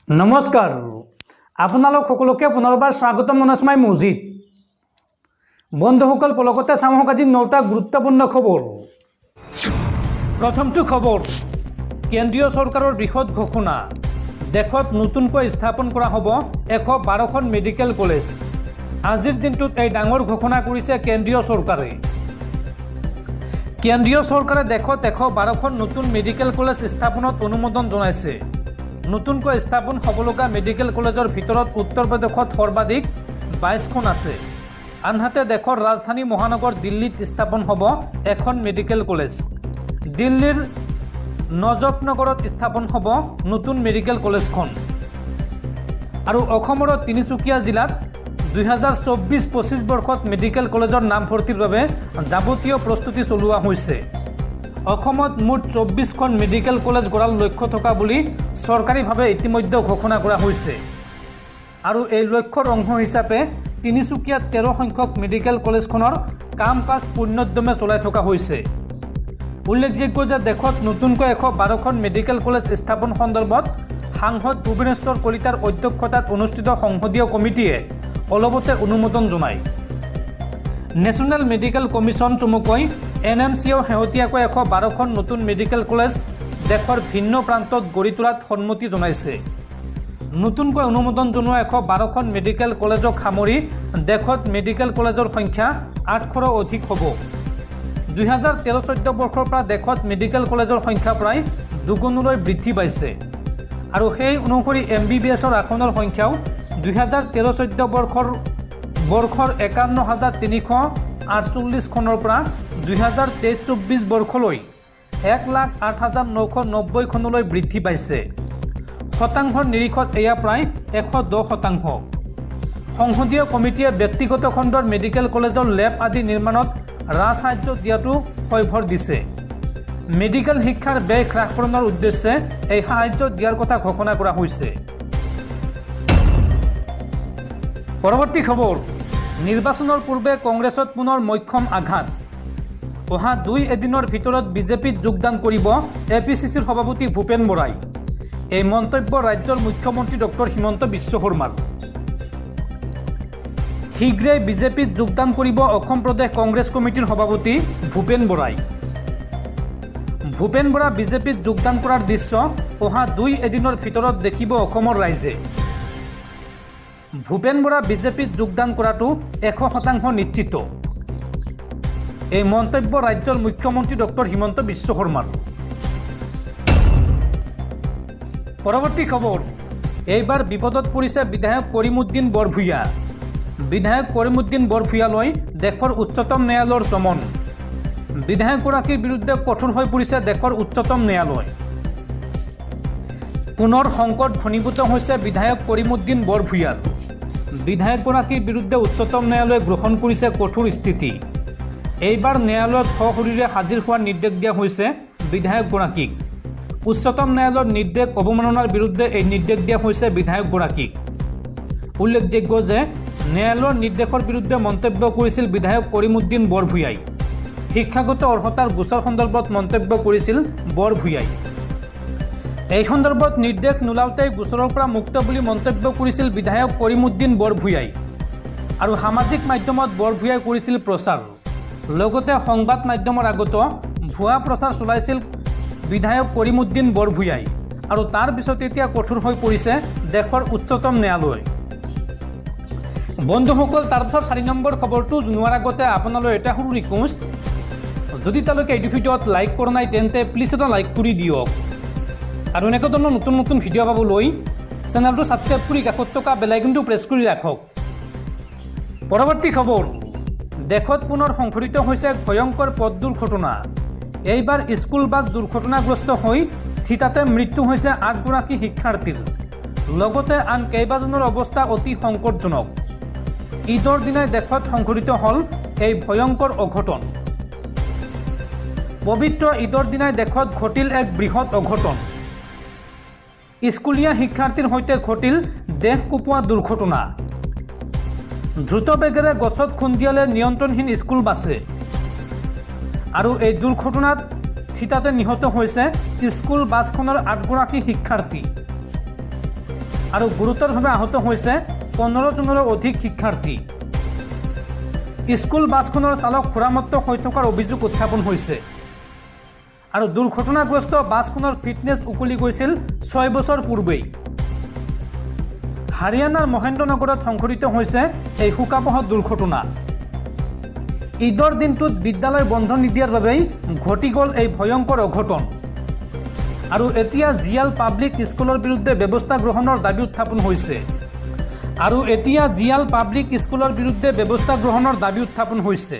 নমস্কাৰ আপোনালোক সকলোকে পুনৰবাৰ স্বাগতম জনাইছোঁ মই মজিদ বন্ধুসকল পলকতে চামক আজি 9টা গুৰুত্বপূৰ্ণ খবৰ। প্ৰথমটো খবৰ, কেন্দ্ৰীয় চৰকাৰৰ বৃহৎ ঘোষণা, দেশত নতুনকৈ স্থাপন কৰা হ'ব 112খন মেডিকেল কলেজ। আজিৰ দিনটোত এই ডাঙৰ ঘোষণা কৰিছে কেন্দ্ৰীয় চৰকাৰে। কেন্দ্ৰীয় চৰকাৰে দেশত 112খন নতুন মেডিকেল কলেজ স্থাপনত অনুমোদন জনাইছে। নতুনকৈ স্থাপন হ'বলগা মেডিকেল কলেজৰ ভিতৰত উত্তৰ প্ৰদেশত সৰ্বাধিক 22খন আছে। আনহাতে দেশৰ ৰাজধানী মহানগৰ দিল্লীত স্থাপন হ'ব এখন মেডিকেল কলেজ। দিল্লীৰ নজফনগৰত স্থাপন হ'ব নতুন মেডিকেল কলেজখন। আৰু অসমৰ তিনিচুকীয়া জিলাত 2024-25 বৰ্ষত মেডিকেল কলেজৰ নামভৰ্তিৰ বাবে যাৱতীয় প্ৰস্তুতি চলোৱা হৈছে। অসমত মুঠ 24খন মেডিকেল কলেজ গঢ়াৰ লক্ষ্য থকা বুলি চৰকাৰীভাৱে ইতিমধ্যে ঘোষণা কৰা হৈছে। আৰু এই লক্ষ্যৰ অংশ হিচাপে তিনিচুকীয়াত 13 সংখ্যক মেডিকেল কলেজখনৰ কাম কাজ পূৰ্ণোদ্যমে চলাই থকা হৈছে। উল্লেখযোগ্য যে দেশত নতুনকৈ 112খন মেডিকেল কলেজ স্থাপন সন্দৰ্ভত সাংসদ ভুৱনেশ্বৰ কলিতাৰ অধ্যক্ষতাত অনুষ্ঠিত সংসদীয় কমিটিয়ে অলপতে অনুমোদন জনায়। নেশ্যনেল মেডিকেল কমিশ্যন চমুকৈ NMCয়েও শেহতীয়াকৈ 112খন নতুন মেডিকেল কলেজ দেশৰ ভিন্ন প্ৰান্তত গঢ়ি তোলাত সন্মতি জনাইছে। নতুনকৈ অনুমোদন জনোৱা 112খন মেডিকেল কলেজক সামৰি দেশত মেডিকেল কলেজৰ সংখ্যা 800ৰো অধিক হ'ব। 2013-14 বৰ্ষৰ পৰা দেশত মেডিকেল কলেজৰ সংখ্যা প্ৰায় দুগুণলৈ বৃদ্ধি পাইছে। আৰু সেই অনুসৰি MBBSৰ আসনৰ সংখ্যাও 2013-14 বৰ্ষৰ 51,348খনৰ পৰা 2023-24 বৰ্ষলৈ 1,08,990খনলৈ বৃদ্ধি পাইছে। শতাংশৰ নিৰিখত এয়া প্ৰায় 110%। সংসদীয় কমিটিয়ে ব্যক্তিগত খণ্ডৰ মেডিকেল কলেজৰ লেব আদি নিৰ্মাণত ৰাজসাহায্য দিয়াটো সয়ভৰ দিছে। মেডিকেল শিক্ষাৰ ব্যয় হ্ৰাসকৰণৰ উদ্দেশ্যে এই সাহায্য দিয়াৰ কথা ঘোষণা কৰা হৈছে। পৰৱৰ্তী খবৰ, নিৰ্বাচনৰ পূৰ্বে কংগ্ৰেছত পুনৰ মক্ষম আঘাত। অহা 2 এদিনৰ ভিতৰত বিজেপিত যোগদান কৰিব APCCৰ সভাপতি ভূপেন বৰাই। এই মন্তব্য ৰাজ্যৰ মুখ্যমন্ত্ৰী ডক্টৰ হিমন্ত বিশ্ব শৰ্মাৰ। শীঘ্ৰেই বিজেপিত যোগদান কৰিব অসম প্ৰদেশ কংগ্ৰেছ কমিটিৰ সভাপতি ভূপেন বৰাই। ভূপেন বৰা বিজেপিত যোগদান কৰাৰ দৃশ্য অহা 2 এদিনৰ ভিতৰত দেখিব অসমৰ ৰাইজে। ভূপেন বৰা বিজেপিত যোগদান কৰাটো 100% নিশ্চিত। এই মন্তব্য ৰাজ্যৰ মুখ্যমন্ত্ৰী ডক্টৰ হিমন্ত বিশ্ব শৰ্মাৰ। পৰৱৰ্তী খবৰ, এইবাৰ বিপদত পৰিছে বিধায়ক কৰিমউদ্দিন বৰভূঞা। বিধায়ক কৰিমউদ্দিন বৰভূঞালৈ দেশৰ উচ্চতম ন্যায়ালয়ৰ চমন। বিধায়কগৰাকীৰ বিৰুদ্ধে কঠোৰ হৈ পৰিছে দেশৰ উচ্চতম ন্যায়ালয়। পুনৰ সংকট ঘনীভূত হৈছে বিধায়ক কৰিমউদ্দিন বৰভূঞাৰ। বিধায়কগৰাকীৰ বিৰুদ্ধে উচ্চতম ন্যায়ালয়ে গ্ৰহণ কৰিছে কঠোৰ স্থিতি। এইবাৰ ন্যায়ালয়ত সশৰীৰে হাজিৰ হোৱাৰ নিৰ্দেশ দিয়া হৈছে বিধায়কগৰাকীক। উচ্চতম ন্যায়ালয়ৰ নিৰ্দেশ অৱমাননাৰ বিৰুদ্ধে এই নিৰ্দেশ দিয়া হৈছে বিধায়কগৰাকীক। উল্লেখযোগ্য যে ন্যায়ালয়ৰ নিৰ্দেশৰ বিৰুদ্ধে মন্তব্য কৰিছিল বিধায়ক কৰিমউদ্দিন বৰভূঞাই। শিক্ষাগত অৰ্হতাৰ গোচৰ সন্দৰ্ভত মন্তব্য কৰিছিল বৰভূঞাই। এই সন্দৰ্ভত নিৰ্দেশ নোলাওঁতেই গোচৰৰ পৰা মুক্ত বুলি মন্তব্য কৰিছিল বিধায়ক কৰিমউদ্দিন বৰভূঞাই। আৰু সামাজিক মাধ্যমত বৰভূঞাই কৰিছিল প্ৰচাৰ। লগতে সংবাদ মাধ্যমৰ আগতো ভুৱা প্ৰচাৰ চলাইছিল বিধায়ক কৰিমউদ্দিন বৰভূঞাই। আৰু তাৰ পিছত এতিয়া কঠোৰ হৈ পৰিছে দেশৰ উচ্চতম ন্যায়ালয়। বন্ধুসকল, তাৰপিছত 4 নম্বৰ খবৰটো জনোৱাৰ আগতে আপোনালৈ এটা সৰু ৰিকুৱেষ্ট, যদি তেওঁলোকে এইটো ভিডিঅ'ত লাইক কৰা নাই তেন্তে প্লিজ এটা লাইক কৰি দিয়ক। আৰু এনেকুৱা ধৰণৰ নতুন নতুন ভিডিঅ' পাবলৈ চেনেলটো ছাবস্ক্ৰাইব কৰি কাষত থকা বেল আইকনটো প্ৰেছ কৰি ৰাখক। পৰৱৰ্তী খবৰ, দেশত পুনৰ সংঘটিত হৈছে ভয়ংকৰ পথ দুৰ্ঘটনা। এইবাৰ স্কুল বাছ দুৰ্ঘটনাগ্ৰস্ত হৈ থিতাতে মৃত্যু হৈছে 8গৰাকী শিক্ষাৰ্থীৰ। লগতে আন কেইবাজনৰ অৱস্থা অতি সংকটজনক। ঈদৰ দিনাই দেশত সংঘটিত হ'ল এই ভয়ংকৰ অঘটন। পবিত্ৰ ঈদৰ দিনাই দেশত ঘটিল এক বৃহৎ অঘটন। স্কুলীয়া শিক্ষাৰ্থীৰ সৈতে ঘটিল দেশ কোপোৱা দুৰ্ঘটনা। দ্ৰুত বেগেৰে গছত খুন্দিয়ালে নিয়ন্ত্ৰণহীন স্কুল বাছে। আৰু এই দুৰ্ঘটনাত থিতাতে নিহত হৈছে স্কুল বাছখনৰ 8গৰাকী শিক্ষাৰ্থী। আৰু গুৰুতৰভাৱে আহত হৈছে 15 জনৰো অধিক শিক্ষাৰ্থী। স্কুল বাছখনৰ চালক খুৰামত্ত হৈ থকাৰ অভিযোগ উত্থাপন হৈছে আৰু দুৰ্ঘটনাগ্ৰস্ত বাছখনৰ ফিটনেছ উকলি গৈছিল 6 বছৰ পূৰ্বেই। হাৰিয়ানাৰ মহেন্দ্ৰনগৰত সংঘটিত হৈছে এই শোকাবহ দুৰ্ঘটনা। ঈদৰ দিনটোত বিদ্যালয় বন্ধ নিদিয়াৰ বাবেই ঘটি গ'ল এই ভয়ংকৰ অঘটন। আৰু এতিয়া জিয়াল পাব্লিক স্কুলৰ বিৰুদ্ধে ব্যৱস্থা গ্ৰহণৰ দাবী উত্থাপন হৈছে।